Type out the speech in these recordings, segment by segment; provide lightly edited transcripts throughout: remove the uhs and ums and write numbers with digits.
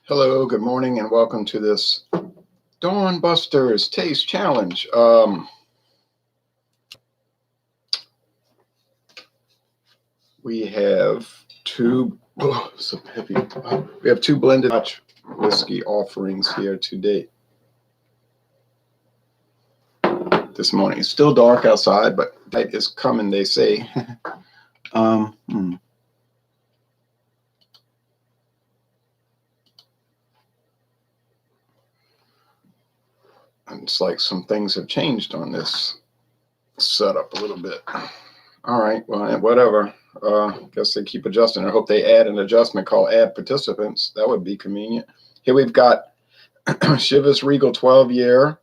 Hello, good morning, and welcome to this Dawn Busters Taste Challenge. We have two we have two blended Scotch whiskey offerings here today. This morning. It's still dark outside, but night is coming, they say. It's like some things have changed on this setup a little bit. All right, well, whatever. Guess they keep adjusting. I hope they add an adjustment called add participants. That would be convenient. Here we've got Chivas Regal 12-year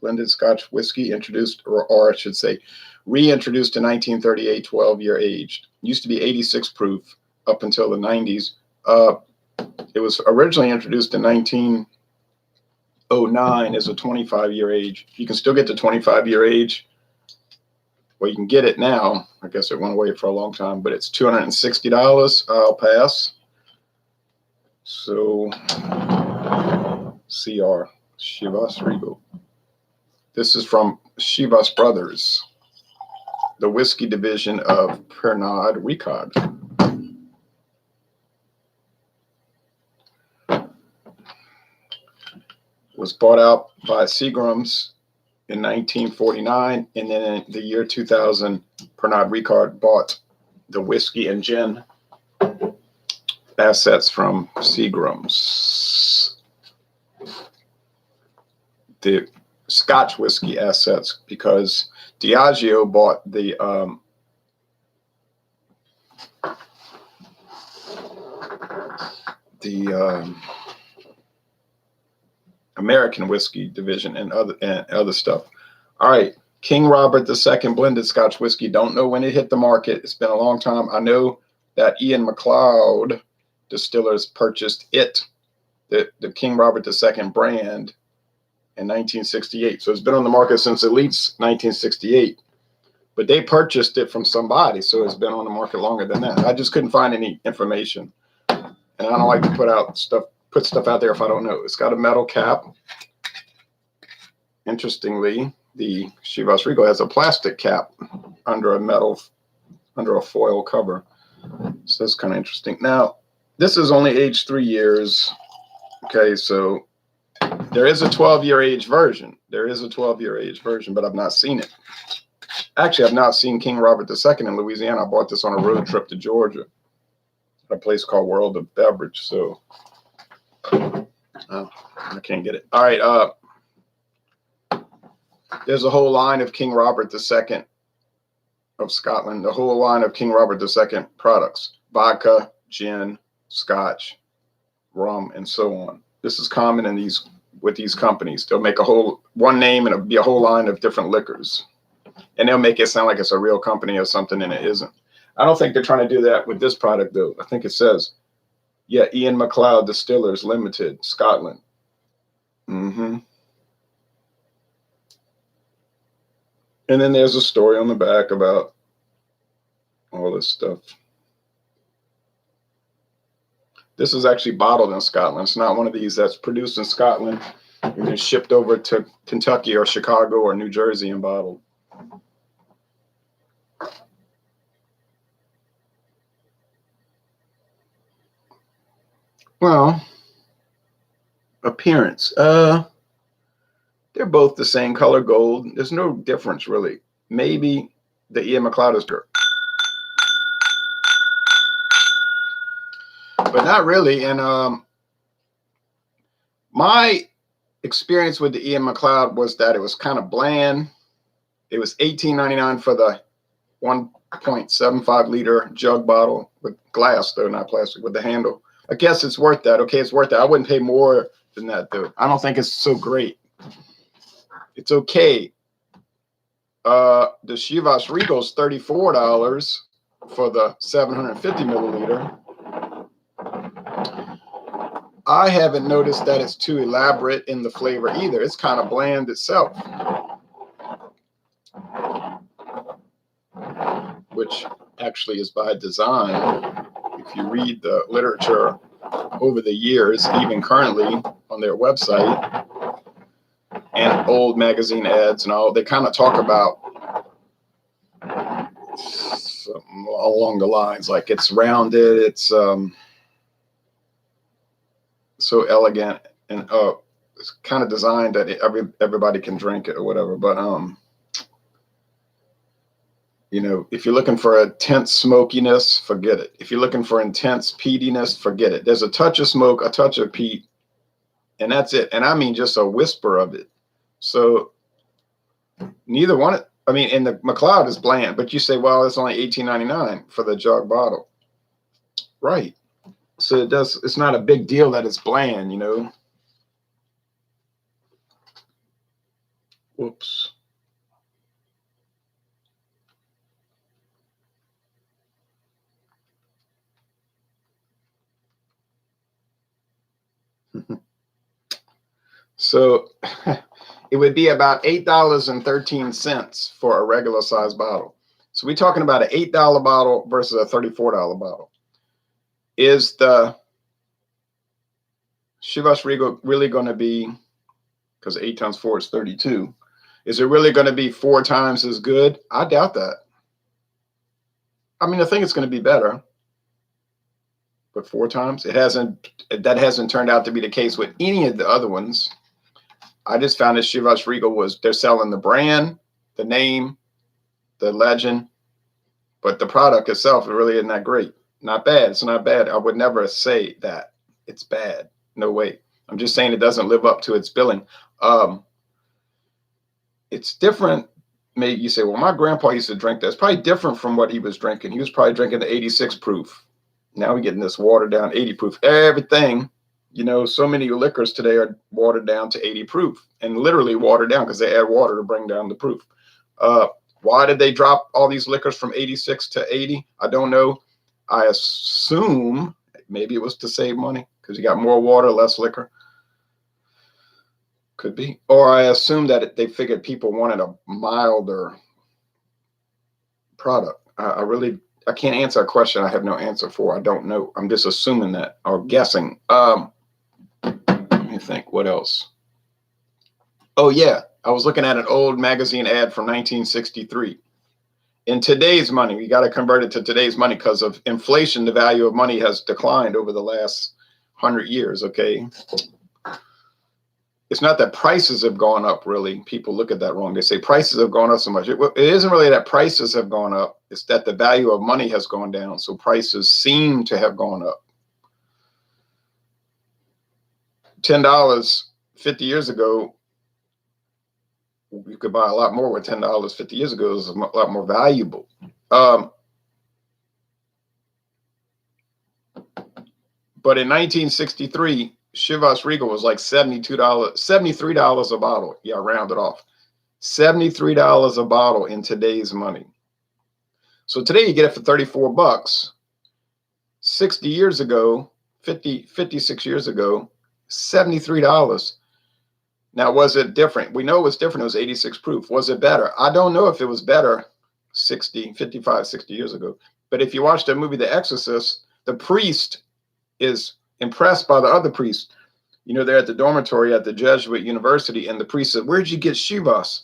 blended Scotch whiskey, introduced, or I should say, reintroduced in 1938, 12-year aged. Used to be 86 proof up until the 90s. It was originally introduced in 1909 as a 25-year age. You can still get the 25-year age. Well, you can get it now. I guess it went away for a long time, but it's $260. I'll pass. So, CR, Chivas Regal. This is from Chivas Brothers, the whiskey division of Pernod-Ricard. Was bought out by Seagram's in 1949, and then in the year 2000, Pernod-Ricard bought the whiskey and gin assets from Seagram's. The Scotch whiskey assets, because Diageo bought the American whiskey division and other stuff. All right, King Robert II blended Scotch whiskey. Don't know when it hit the market. It's been a long time. I know that McCleod Distillers purchased it, the King Robert II brand, in 1968. So it's been on the market since at least 1968. But they purchased it from somebody, so it's been on the market longer than that. I just couldn't find any information, and I don't like to put stuff out there if I don't know. It's got a metal cap. Interestingly, the Chivas Regal has a plastic cap under a foil cover. So that's kind of interesting. Now, this is only aged 3 years. Okay, so there is a 12-year age version. But I've not seen it. Actually, I've not seen King Robert II in Louisiana. I bought this on a road trip to Georgia at a place called World of Beverage. So I can't get it. All right. There's a whole line of King Robert II of Scotland, the whole line of King Robert II products: vodka, gin, scotch, rum, and so on. This is common with these companies. They'll make one name and it'll be a whole line of different liquors. And they'll make it sound like it's a real company or something, and it isn't. I don't think they're trying to do that with this product, though. I think it says, yeah, McCleod Distillers Limited, Scotland. And then there's a story on the back about all this stuff. This is actually bottled in Scotland. It's not one of these that's produced in Scotland and then shipped over to Kentucky or Chicago or New Jersey and bottled. Well, appearance. They're both the same color, gold. There's no difference, really. Maybe the McCleod is dirt, but not really. And my experience with the McCleod was that it was kind of bland. It was $18.99 for the 1.75 liter jug bottle with glass, though, not plastic, with the handle. I guess it's worth that. Okay, it's worth that. I wouldn't pay more than that, though. I don't think it's so great. It's okay. The Chivas Regal is $34 for the 750 milliliter. I haven't noticed that it's too elaborate in the flavor either. It's kind of bland itself, which actually is by design. If you read the literature over the years, even currently on their website and old magazine ads and all, they kind of talk about something along the lines like it's rounded, it's so elegant, and it's kind of designed that everybody can drink it or whatever. But you know, if you're looking for intense smokiness, forget it. If you're looking for intense peatiness, forget it. There's a touch of smoke, a touch of peat, and that's it. And I mean just a whisper of it. So neither one. I mean, and the McCleod is bland, but you say, well, it's only $18.99 for the jug bottle, right? So it does. It's not a big deal that it's bland, you know. Whoops. So it would be about $8.13 for a regular size bottle. So we're talking about an $8 bottle versus a $34 bottle. Is the Chivas Regal really going to be, because 8 times 4 is 32, is it really going to be 4 times as good? I doubt that. I mean, I think it's going to be better, but 4 times? That hasn't turned out to be the case with any of the other ones. I just found that Chivas Regal they're selling the brand, the name, the legend, but the product itself really isn't that great. Not bad. It's not bad. I would never say that it's bad. No way. I'm just saying it doesn't live up to its billing. It's different. Maybe you say, well, my grandpa used to drink that. It's probably different from what he was drinking. He was probably drinking the 86 proof. Now we're getting this watered down 80 proof. Everything. You know, so many liquors today are watered down to 80 proof, and literally watered down because they add water to bring down the proof. Why did they drop all these liquors from 86 to 80? I don't know. I assume maybe it was to save money because you got more water, less liquor. Could be. Or I assume that they figured people wanted a milder product. I can't answer a question I have no answer for. I don't know. I'm just assuming that or guessing. Let me think. What else? Oh, yeah. I was looking at an old magazine ad from 1963. In today's money, we got to convert it to today's money because of inflation. The value of money has declined over the last 100 years. Okay. It's not that prices have gone up, really. People look at that wrong. They say prices have gone up so much. It isn't really that prices have gone up. It's that the value of money has gone down. So prices seem to have gone up. $10 50 years ago, you could buy a lot more with $10 50 years ago. It was a lot more valuable. But in 1963, Chivas Regal was like $73 a bottle. Yeah, round it off. $73 a bottle in today's money. So today you get it for 34 bucks. 60 years ago, 56 years ago, $73. Now, was it different? We know it was different. It was 86 proof. Was it better? I don't know if it was better 55, 60 years ago. But if you watch the movie The Exorcist, the priest is impressed by the other priest. You know, they're at the dormitory at the Jesuit University, and the priest said, "Where'd you get Chivas?"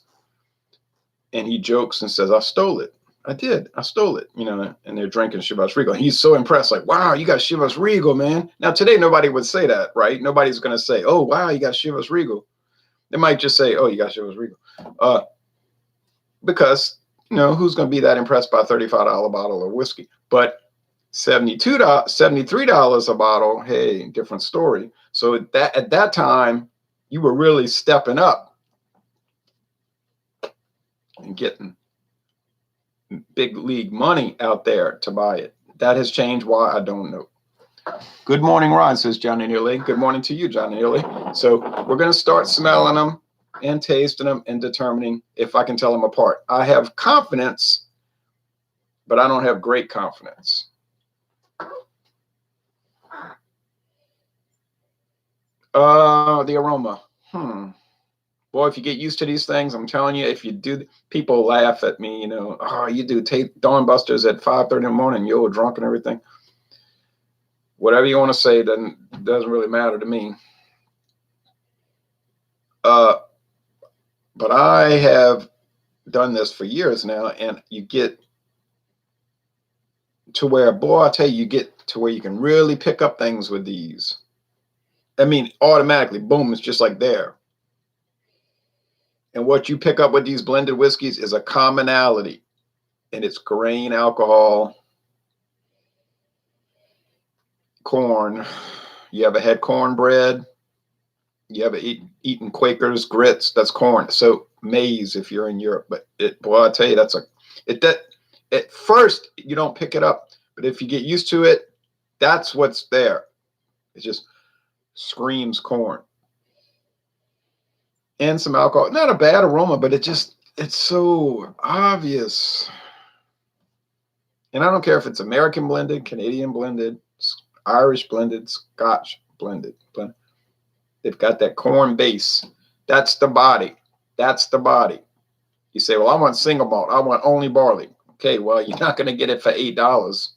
And he jokes and says, "I stole it. I did. I stole it." You know, and they're drinking Chivas Regal. He's so impressed, like, "Wow, you got Chivas Regal, man." Now, today, nobody would say that, right? Nobody's going to say, "Oh, wow, you got Chivas Regal." They might just say, "Oh, you got Chivas Regal." Because, you know, who's going to be that impressed by a $35 bottle of whiskey? But $73 a bottle, hey, different story. So at that time, you were really stepping up and getting big league money out there to buy it. That has changed. Why? I don't know. Good morning, Ron, says Johnny Neely. Good morning to you, Johnny Neely. So we're going to start smelling them and tasting them and determining if I can tell them apart. I have confidence, but I don't have great confidence. The aroma. Boy, if you get used to these things, I'm telling you, if you do, people laugh at me, you know, "Oh, you do Dawn Busters at 5:30 in the morning, you're drunk and everything." Whatever you want to say doesn't really matter to me. But I have done this for years now, and you get to where, boy, I tell you, you get to where you can really pick up things with these. I mean, automatically, boom, it's just like there. And what you pick up with these blended whiskeys is a commonality, and it's grain, alcohol, corn. You ever had cornbread? You ever eaten Quakers grits? That's corn. So maize if you're in Europe. But boy, I tell you, that at first you don't pick it up, but if you get used to it, that's what's there. It just screams corn. And some alcohol. Not a bad aroma, but it's so obvious. And I don't care if it's American blended, Canadian blended, Irish blended, Scotch blended. They've got that corn base. That's the body. That's the body. You say, well, I want single malt. I want only barley. Okay, well, you're not going to get it for $8.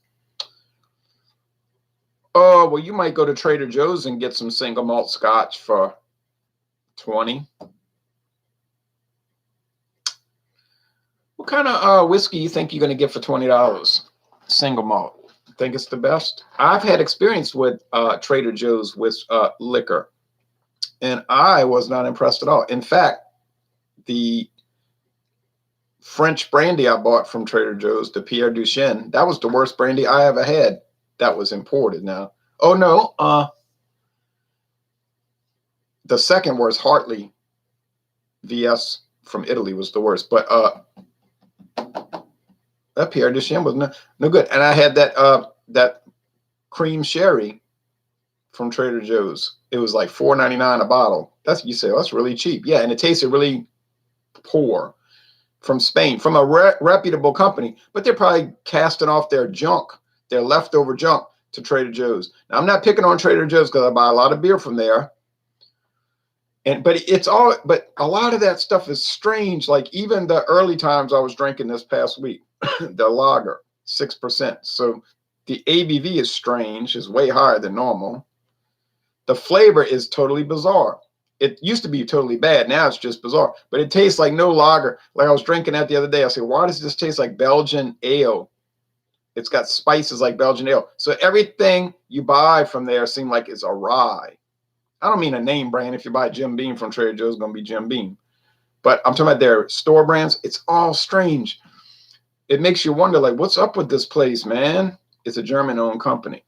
Oh, well, you might go to Trader Joe's and get some single malt Scotch for $20. What kind of whiskey you think you're going to get for $20? Single malt. Think it's the best? I've had experience with Trader Joe's with liquor, and I was not impressed at all. In fact, the French brandy I bought from Trader Joe's, the Pierre Duchesne, that was the worst brandy I ever had. That was imported now. Oh, no. The second worst, Hartley VS from Italy, was the worst. But that Pierre Duchesne was no good. And I had that cream sherry from Trader Joe's. It was like $4.99 a bottle. You say, oh, that's really cheap. Yeah, and it tasted really poor. From Spain, from a reputable company, but they're probably casting off their junk, their leftover junk, to Trader Joe's. Now, I'm not picking on Trader Joe's because I buy a lot of beer from there. But a lot of that stuff is strange. Like even the early times I was drinking this past week, the lager, 6%. So the ABV is strange, is way higher than normal. The flavor is totally bizarre. It used to be totally bad. Now it's just bizarre. But it tastes like no lager. Like I was drinking that the other day. I said, why does this taste like Belgian ale? It's got spices like Belgian ale. So everything you buy from there seems like it's a rye. I don't mean a name brand. If you buy Jim Beam from Trader Joe's, it's going to be Jim Beam. But I'm talking about their store brands. It's all strange. It makes you wonder, like, what's up with this place, man? It's a German-owned company.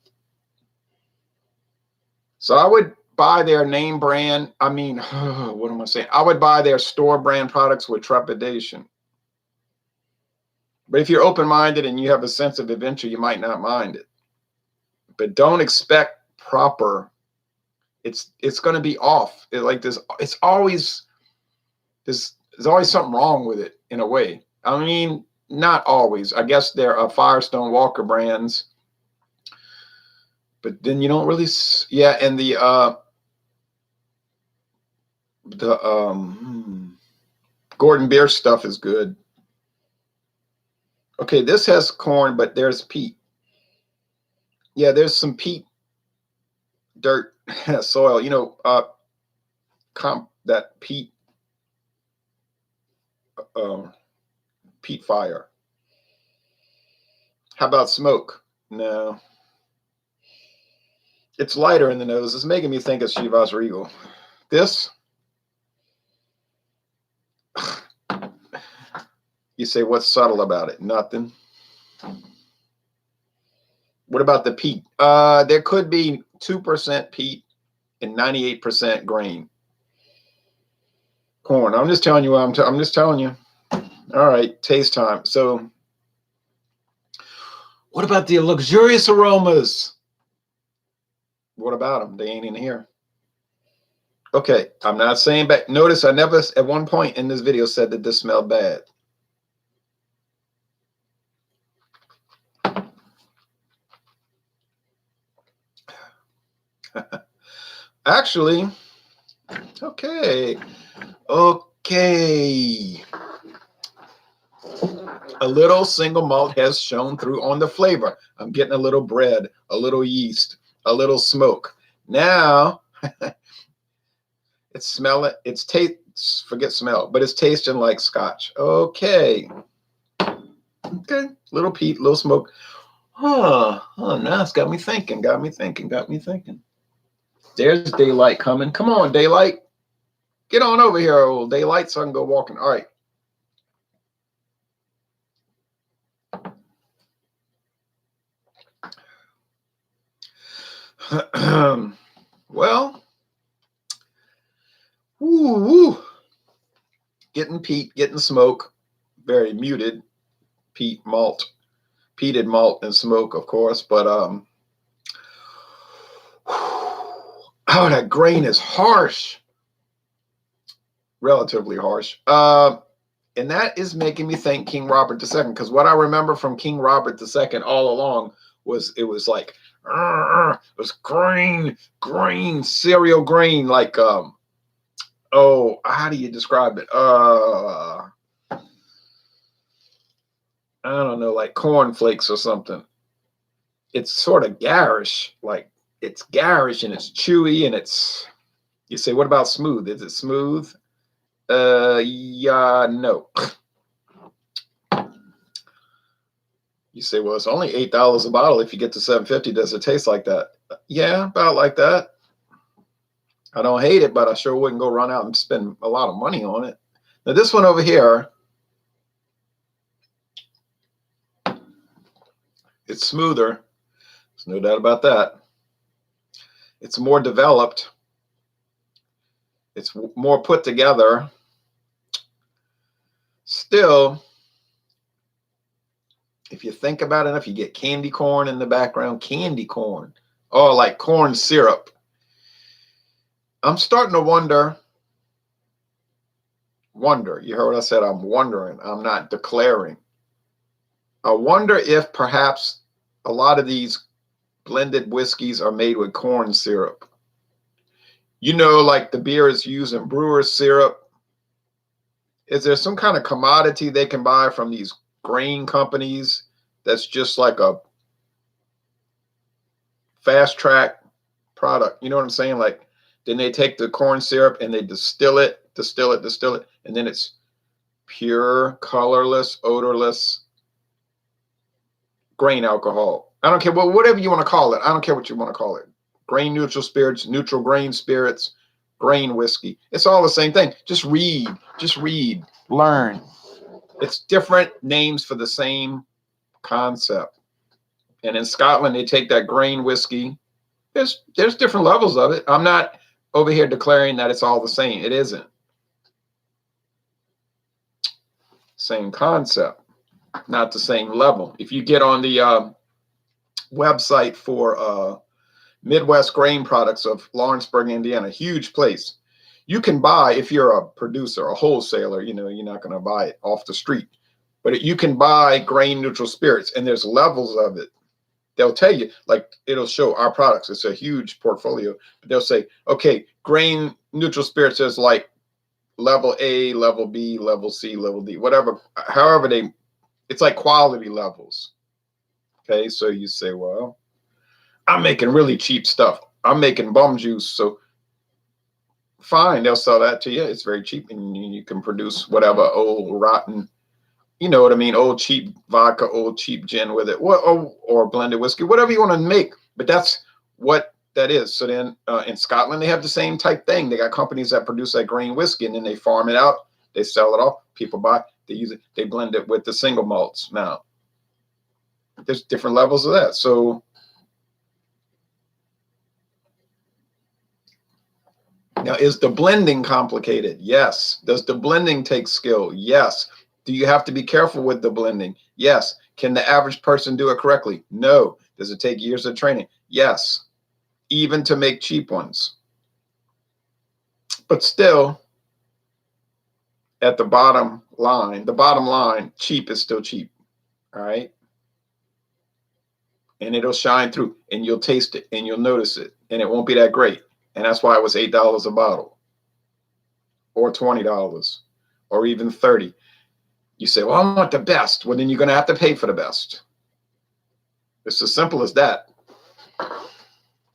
So I would buy their name brand. I mean, what am I saying? I would buy their store brand products with trepidation. But if you're open-minded and you have a sense of adventure, you might not mind it. But don't expect proper. It's going to be off. There's always something wrong with it in a way. I mean, not always. I guess there are Firestone Walker brands. But then you don't really, yeah, and the Gordon Beer stuff is good. Okay, this has corn, but there's peat. Yeah, there's some peat, dirt, soil. You know, that peat, peat fire. How about smoke? No. It's lighter in the nose. It's making me think of Chivas Regal. This, you say, what's subtle about it? Nothing. What about the peat? There could be 2% peat and 98% grain. Corn. I'm just telling you. I'm just telling you. All right, taste time. So, what about the luxurious aromas? What about them? They ain't in here. Okay, I'm not saying bad. Notice I never at one point in this video said that this smelled bad. Actually, okay. A little single malt has shown through on the flavor. I'm getting a little bread, a little yeast, a little smoke. Now it's smelling, it's taste, forget smell, but it's tasting like Scotch. Okay. Okay. Little peat, little smoke. Oh, now it's got me thinking, got me thinking, got me thinking. There's daylight coming. Come on, daylight. Get on over here, old daylight, so I can go walking. All right. Well, woo, getting peat, getting smoke, very muted peat malt, peated malt and smoke, of course. But oh, that grain is harsh, relatively harsh. And that is making me think King Robert II, because what I remember from King Robert II all along was it was like it was grain, cereal grain, like oh, how do you describe it? I don't know, like cornflakes or something. It's sort of garish, like it's garish and it's chewy and it's. You say, what about smooth? Is it smooth? Yeah, no. You say, well, it's only $8 a bottle. If you get to $7.50, does it taste like that? Yeah, about like that. I don't hate it, but I sure wouldn't go run out and spend a lot of money on it. Now, this one over here, it's smoother. There's no doubt about that. It's more developed. It's more put together. Still, if you think about it enough, you get candy corn in the background. Candy corn. Oh, like corn syrup. I'm starting to wonder. You heard what I said? I'm wondering. I'm not declaring. I wonder if perhaps a lot of these blended whiskeys are made with corn syrup. You know, like the beer is using brewer's syrup. Is there some kind of commodity they can buy from these grain companies that's just like a fast track product? You know what I'm saying? Like, then they take the corn syrup and they distill it, and then it's pure, colorless, odorless grain alcohol. I don't care, well, whatever you want to call it. I don't care what you want to call it. Grain neutral spirits, neutral grain spirits, grain whiskey. It's all the same thing. Just read, learn. It's different names for the same concept. And in Scotland, they take that grain whiskey. There's different levels of it. I'm not over here declaring that it's all the same. It isn't. Same concept, not the same level. If you get on the website for Midwest Grain Products of Lawrenceburg, Indiana, huge place. You can buy, if you're a producer, a wholesaler, you know, you're not going to buy it off the street, but you can buy grain neutral spirits, and there's levels of it. They'll tell you, like, it'll show our products. It's a huge portfolio, but they'll say, okay, grain neutral spirits is like level A, level B, level C, level D, whatever, however it's like quality levels. Okay, so you say, well, I'm making really cheap stuff. I'm making bum juice, so fine, they'll sell that to you. It's very cheap, and you can produce whatever old rotten, you know what I mean, old cheap vodka, old cheap gin with it, or blended whiskey, whatever you want to make. But that's what that is. So then in Scotland, they have the same type thing. They got companies that produce that grain whiskey, and then they farm it out. They sell it off. People buy. They use it. They blend it with the single malts. Now, there's different levels of that. So now, is the blending complicated? Yes. Does the blending take skill? Yes. Do you have to be careful with the blending? Yes. Can the average person do it correctly? No. Does it take years of training? Yes. Even to make cheap ones. But still, at the bottom line, cheap is still cheap. All right. And it'll shine through, and you'll taste it, and you'll notice it, and it won't be that great. And that's why it was $8 a bottle, or $20, or even $30. You say, well, I want the best. Well, then you're going to have to pay for the best. It's as simple as that.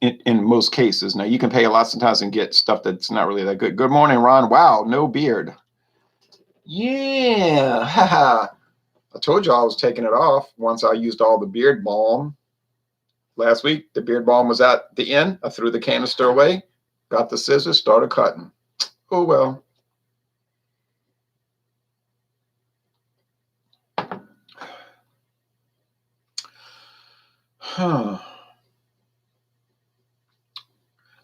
in most cases. Now you can pay a lot sometimes and get stuff that's not really that good. Good morning, Ron. Wow, no beard. Yeah, haha. I told you I was taking it off once I used all the beard balm. Last week, the beard balm was at the end. I threw the canister away, got the scissors, started cutting. Oh, well. Huh.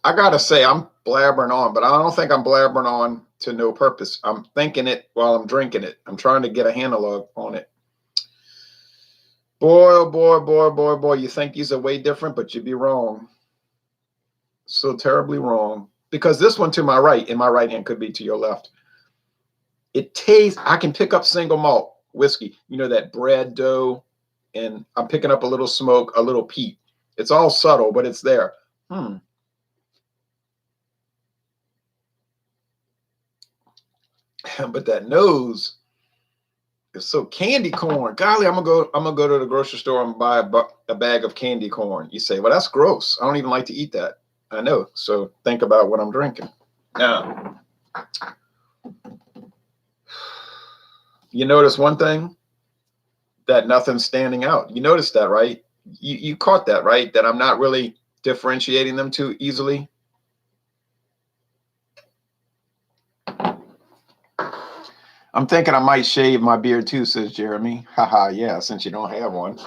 I got to say, I'm blabbering on, but I don't think I'm blabbering on to no purpose. I'm thinking it while I'm drinking it. I'm trying to get a handle on it. Boy, oh boy, boy, boy, boy. You think these are way different, but you'd be wrong. So terribly wrong. Because this one to my right, in my right hand, could be to your left. It tastes, I can pick up single malt whiskey. You know, that bread dough, and I'm picking up a little smoke, a little peat. It's all subtle, but it's there. But that nose is so candy corn. Golly, I'm gonna go to the grocery store and buy a bag of candy corn. You say, well, that's gross. I don't even like to eat that. I know. So think about what I'm drinking. Now, you notice one thing, that nothing's standing out. You noticed that, right? You caught that, right? That I'm not really differentiating them too easily. I'm thinking I might shave my beard too, says Jeremy. Haha, yeah, since you don't have one.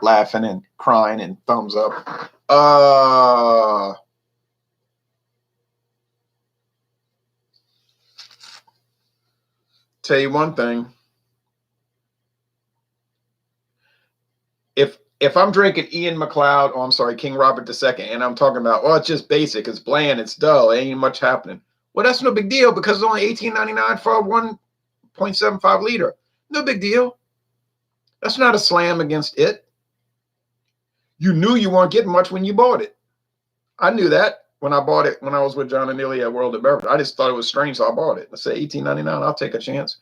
Laughing and crying and thumbs up. Tell you one thing. If I'm drinking Ian McCleod, oh, I'm sorry, King Robert II, and I'm talking about, oh, it's just basic, it's bland, it's dull, ain't much happening. Well, that's no big deal because it's only $18.99 for a 1.75 liter. No big deal. That's not a slam against it. You knew you weren't getting much when you bought it. I knew that when I bought it when I was with John and Neely at World of Beverage. I just thought it was strange, so I bought it. I said $18.99, I'll take a chance.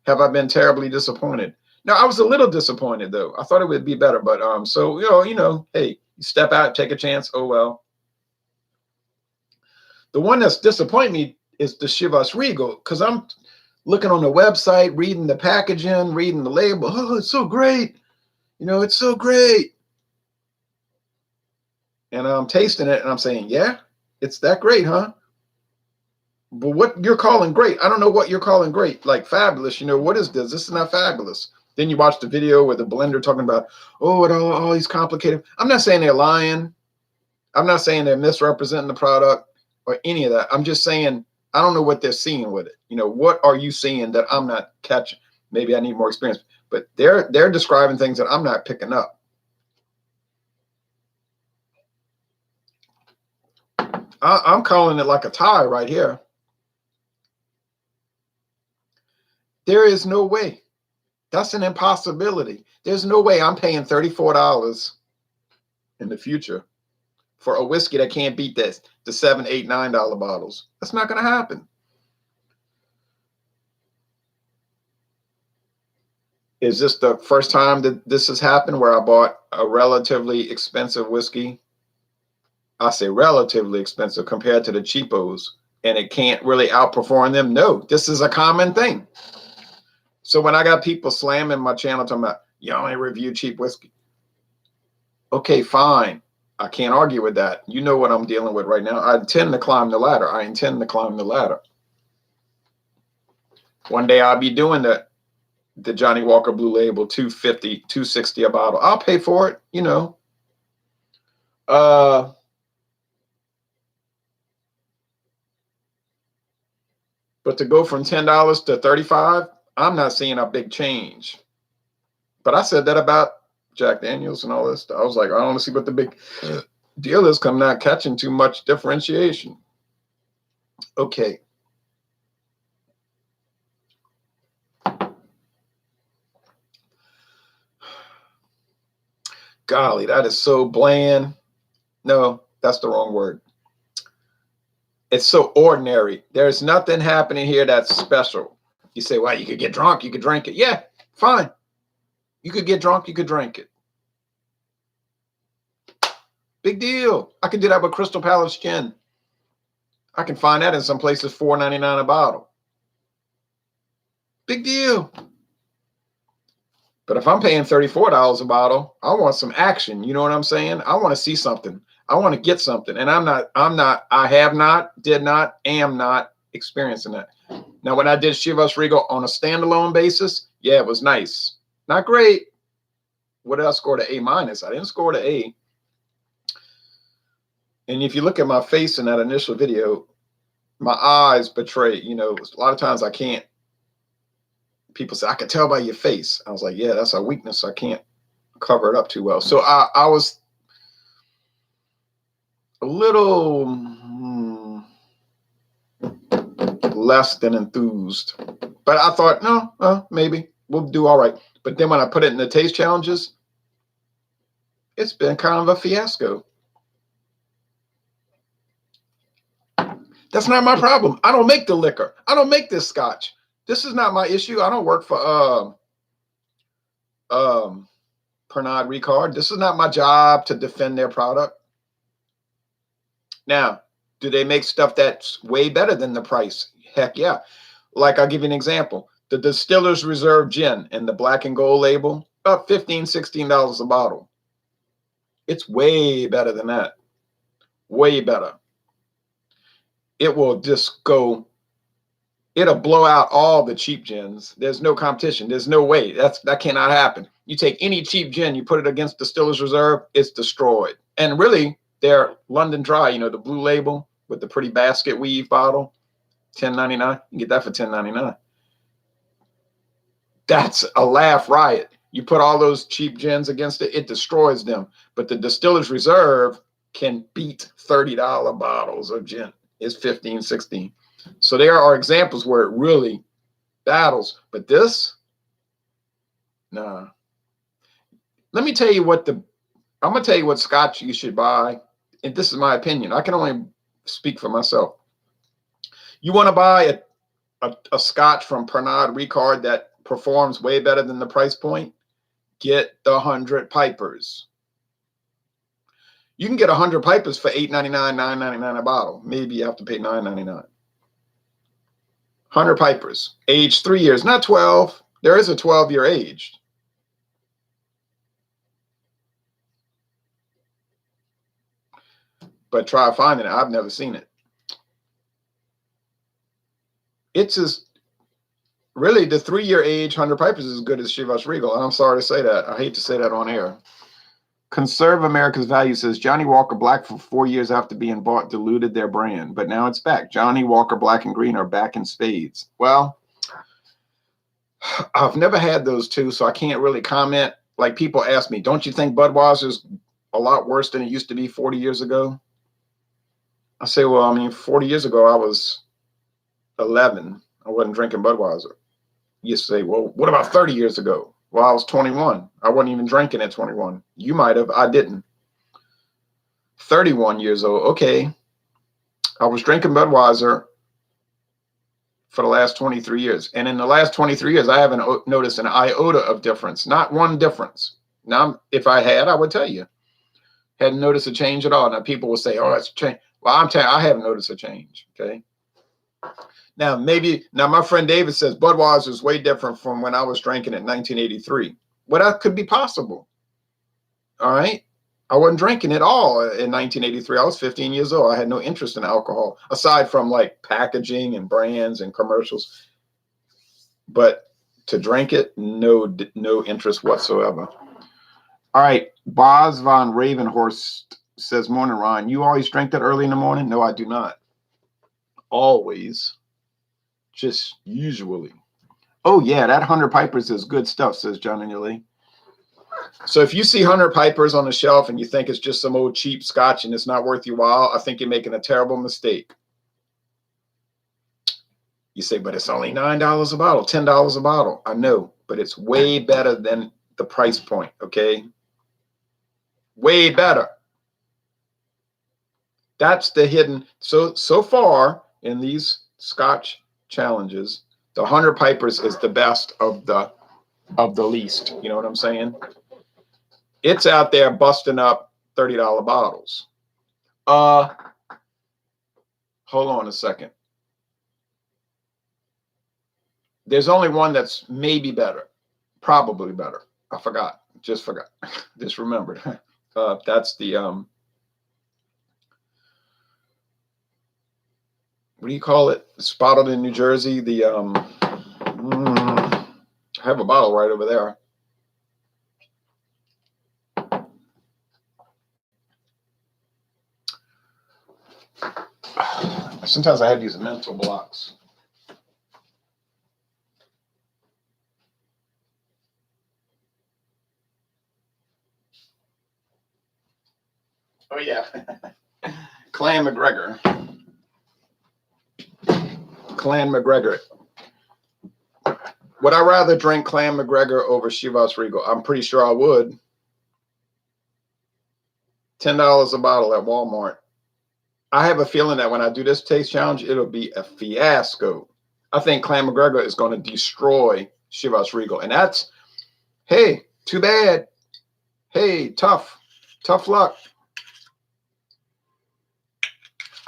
Have I been terribly disappointed? No, I was a little disappointed though. I thought it would be better, but so hey, you step out, take a chance. Oh well. The one that's disappointed me is the Chivas Regal, because I'm looking on the website, reading the packaging, reading the label. Oh, it's so great. It's so great. And I'm tasting it and I'm saying, yeah, it's that great, huh? But what you're calling great, I don't know what you're calling great. Like fabulous, what is this? This is not fabulous. Then you watch the video with the blender talking about, oh, it all these complicated. I'm not saying they're lying. I'm not saying they're misrepresenting the product or any of that. I'm just saying, I don't know what they're seeing with it. What are you seeing that I'm not catching? Maybe I need more experience, but they're describing things that I'm not picking up. I'm calling it like a tie right here. There is no way. That's an impossibility. There's no way I'm paying $34 in the future for a whiskey that can't beat this, the $7, $8, $9 bottles. That's not going to happen. Is this the first time that this has happened where I bought a relatively expensive whiskey? I say relatively expensive compared to the cheapos, and it can't really outperform them? No, this is a common thing. So when I got people slamming my channel talking about, you only review cheap whiskey. Okay, fine. I can't argue with that. You know what I'm dealing with right now. I intend to climb the ladder. One day I'll be doing the Johnny Walker Blue Label, $250, $260 a bottle. I'll pay for it, But to go from $10 to $35, I'm not seeing a big change. But I said that about Jack Daniels and all this stuff. I was like, I don't see what the big deal is. I'm not catching too much differentiation. Okay. Golly, that is so bland. No, that's the wrong word. It's so ordinary. There's nothing happening here that's special. You say, well, you could get drunk, you could drink it. Yeah, fine. You could get drunk, you could drink it. Big deal. I can do that with Crystal Palace gin. I can find that in some places $4.99 a bottle. Big deal. But if I'm paying $34 a bottle, I want some action. You know what I'm saying? I want to see something. I want to get something. And I have not, did not, am not experiencing that. Now, when I did Chivas Regal on a standalone basis, yeah, it was nice. Not great. What did I score to A minus? I didn't score to A. And if you look at my face in that initial video, my eyes betray, you know, a lot of times I can't. People say, I can tell by your face. I was like, yeah, that's a weakness. I can't cover it up too well. So I was a little less than enthused. But I thought, no, maybe we'll do all right. But then when I put it in the taste challenges, it's been kind of a fiasco. That's not my problem. I don't make the liquor. I don't make this scotch. This is not my issue. I don't work for Pernod-Ricard. This is not my job to defend their product. Now, do they make stuff that's way better than the price? Heck yeah. Like, I'll give you an example. The Distillers Reserve Gin and the black and gold label, about $15, $16 a bottle. It's way better than that. Way better. It will just go, it'll blow out all the cheap gins. There's no competition. There's no way. That cannot happen. You take any cheap gin, you put it against Distillers Reserve, it's destroyed. And really, they're London Dry, you know, the blue label with the pretty basket weave bottle, $10.99. You can get that for $10.99. That's a laugh riot. You put all those cheap gins against it, it destroys them. But the Distillers Reserve can beat $30 bottles of gin. It's 15, 16. So there are examples where it really battles. But this, nah. Let me tell you what I'm going to tell you what scotch you should buy. And this is my opinion. I can only speak for myself. You want to buy a scotch from Pernod-Ricard that performs way better than the price point? Get the 100 Pipers. You can get 100 Pipers for $8.99, $9.99 a bottle. Maybe you have to pay $9.99. 100 Pipers, aged 3 years, not 12. There is a 12-year aged. But try finding it. I've never seen it. It's just really the 3-year age 100 Pipers is as good as Chivas Regal. And I'm sorry to say that. I hate to say that on air. Conserve America's Value says Johnny Walker Black for 4 years after being bought diluted their brand, but now it's back. Johnny Walker Black and Green are back in spades. Well, I've never had those two, so I can't really comment. Like, people ask me, don't you think Budweiser's a lot worse than it used to be 40 years ago? I say, well, I mean, 40 years ago, I was 11. I wasn't drinking Budweiser. You say, well, what about 30 years ago? Well, I was 21. I wasn't even drinking at 21. You might have. I didn't. 31 years old. Okay. I was drinking Budweiser for the last 23 years. And in the last 23 years, I haven't noticed an iota of difference. Not one difference. Now, if I had, I would tell you. Hadn't noticed a change at all. Now, people will say, oh, it's changed. Well, I'm telling you, I haven't noticed a change. Okay. Now, my friend David says Budweiser is way different from when I was drinking in 1983. Well, that could be possible. All right. I wasn't drinking at all in 1983. I was 15 years old. I had no interest in alcohol, aside from like packaging and brands and commercials. But to drink it, no interest whatsoever. All right. Boz von Ravenhorst says, morning, Ron. You always drink that early in the morning? No, I do not. Always. Just usually. Oh, yeah, that 100 Pipers is good stuff, says John and Lee. So if you see 100 Pipers on the shelf and you think it's just some old cheap scotch and it's not worth your while, I think you're making a terrible mistake. You say, but it's only $9 a bottle, $10 a bottle. I know, but it's way better than the price point, okay? Way better. That's the hidden. So far in these scotch challenges, the 100 Pipers is the best of the least. You know what I'm saying? It's out there busting up $30 bottles. Hold on a second. There's only one that's maybe better, probably better. I forgot, just forgot, just remembered. That's the, what do you call it? It's bottled in New Jersey. The, I have a bottle right over there. Sometimes I have these mental blocks. Oh yeah, Clan Macgregor. Clan Macgregor. Would I rather drink Clan Macgregor over Chivas Regal? I'm pretty sure I would. $10 a bottle at Walmart. I have a feeling that when I do this taste challenge, it'll be a fiasco. I think Clan Macgregor is going to destroy Chivas Regal. And that's, hey, too bad. Hey, tough luck.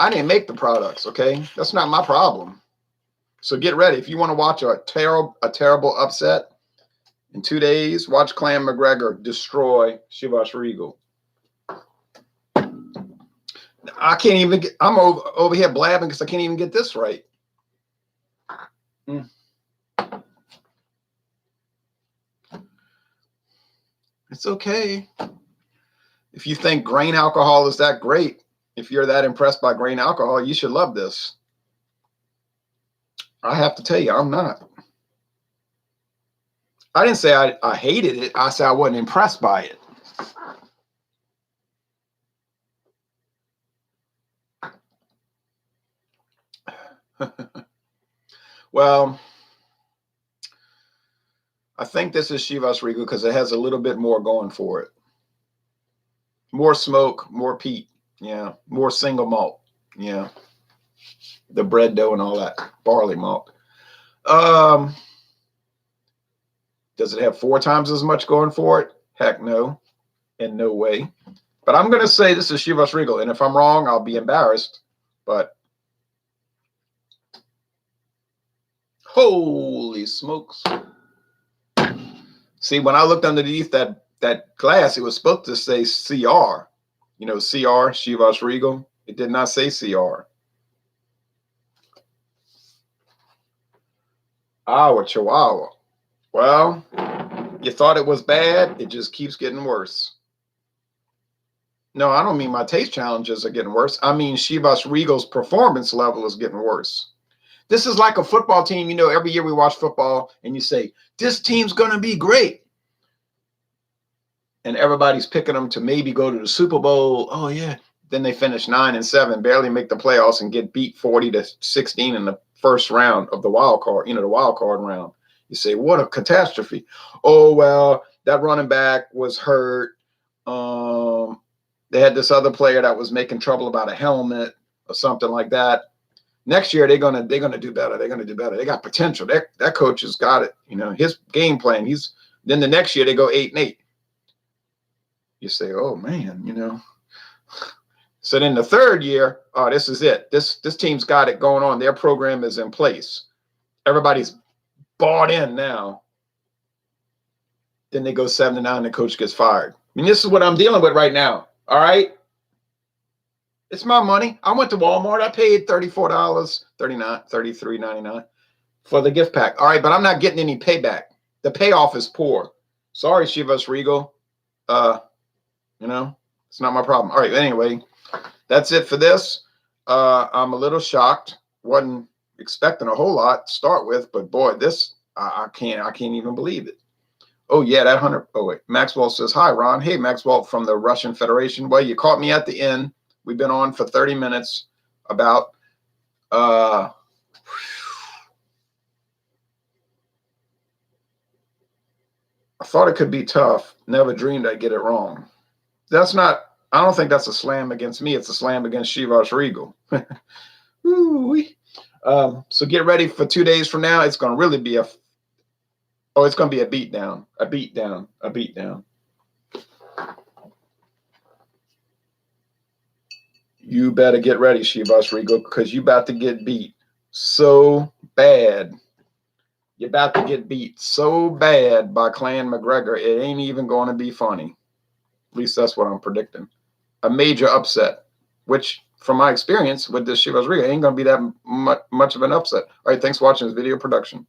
I didn't make the products, okay? That's not my problem. So get ready. If you want to watch a terrible upset in 2 days, watch Clan Macgregor destroy Chivas Regal. I can't even get, I'm over here blabbing because I can't even get this right. It's okay. If you think grain alcohol is that great, if you're that impressed by grain alcohol, you should love this. I have to tell you, I'm not. I didn't say I hated it. I said I wasn't impressed by it. Well, I think this is Chivas Regal because it has a little bit more going for it. More smoke, more peat. Yeah. More single malt. Yeah. The bread dough and all that. Barley malt. Does it have 4 times as much going for it? Heck no. In no way. But I'm going to say this is Chivas Regal. And if I'm wrong, I'll be embarrassed. But holy smokes. See, when I looked underneath that glass, it was supposed to say CR. You know, CR, Chivas Regal. It did not say CR. Our Chihuahua. Well, you thought it was bad. It just keeps getting worse. No, I don't mean my taste challenges are getting worse. I mean Chivas Regal's performance level is getting worse. This is like a football team. You know, every year we watch football and you say, this team's going to be great. And everybody's picking them to maybe go to the Super Bowl. Oh, yeah. Then they finish 9-7, barely make the playoffs and get beat 40-16 in the first round of the wild card, the wild card round. You say, what a catastrophe. Oh, well, that running back was hurt. They had this other player that was making trouble about a helmet or something like that. Next year, they're gonna do better. They're gonna do better. They got potential. That coach has got it. His game plan. Then the next year they go 8-8. You say, oh man, So then the third year, oh, this is it. This team's got it going on. Their program is in place. Everybody's bought in now. Then they go 7-9. The coach gets fired. I mean, this is what I'm dealing with right now. All right. It's my money. I went to Walmart. I paid $34, $33.99 for the gift pack. All right, but I'm not getting any payback. The payoff is poor. Sorry, Chivas Regal. It's not my problem. All right, anyway, that's it for this. I'm a little shocked. Wasn't expecting a whole lot to start with, but boy, this I can't even believe it. Oh yeah, that 100. Oh wait, Maxwell says hi, Ron. Hey, Maxwell from the Russian Federation. Well, you caught me at the end. We've been on for 30 minutes about I thought it could be tough. Never dreamed I'd get it wrong. I don't think that's a slam against me. It's a slam against Chivas Regal. So get ready for 2 days from now. It's going to really be it's going to be a beatdown. You better get ready, Chivas Regal, because you about to get beat so bad. You're about to get beat so bad by Clan Macgregor, it ain't even going to be funny. At least that's what I'm predicting. A major upset, which from my experience with this Chivas Regal ain't going to be that much of an upset. All right, thanks for watching this video production.